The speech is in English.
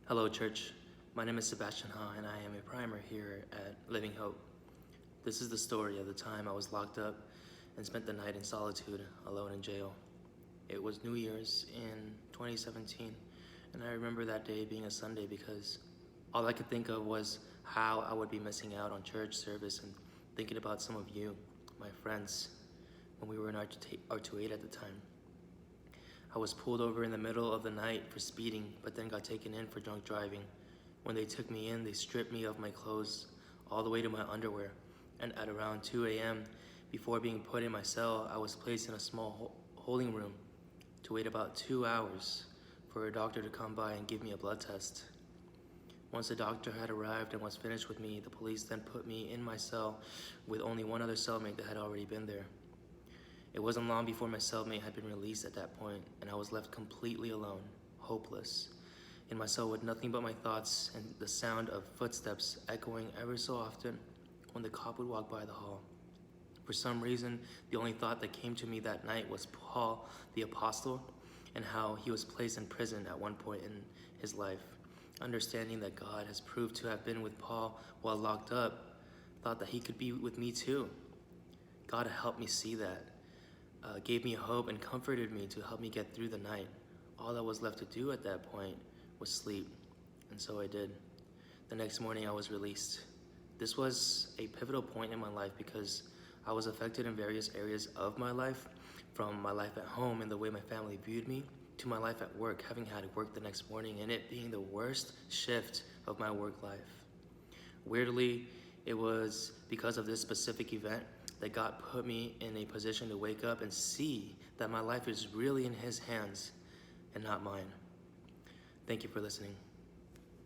Hello, church. My name is Sebastian Ha, and I am a primer here at Living Hope. This is the story of the time I was locked up and spent the night in solitude, alone in jail. It was New Year's in 2017, and I remember that day being a Sunday because all I could think of was how I would be missing out on church service and thinking about some of you, my friends, when we were in R28 at the time. I was pulled over in the middle of the night for speeding, but then got taken in for drunk driving. When they took me in, they stripped me of my clothes all the way to my underwear. And at around 2 a.m., before being put in my cell, I was placed in a small holding room to wait about 2 hours for a doctor to come by and give me a blood test. Once the doctor had arrived and was finished with me, the police then put me in my cell with only one other cellmate that had already been there. It wasn't long before my cellmate had been released at that point, and I was left completely alone, hopeless, in my cell with nothing but my thoughts and the sound of footsteps echoing ever so often when the cop would walk by the hall. For some reason, the only thought that came to me that night was Paul the Apostle and how he was placed in prison at one point in his life. Understanding that God has proved to have been with Paul while locked up, thought that he could be with me too. God helped me see that. Gave me hope and comforted me to help me get through the night. All that was left to do at that point was sleep, and so I did. The next morning I was released. This was a pivotal point in my life because I was affected in various areas of my life, from my life at home and the way my family viewed me, to my life at work, having had to work the next morning and it being the worst shift of my work life. Weirdly, it was because of this specific event that God put me in a position to wake up and see that my life is really in His hands and not mine. Thank you for listening.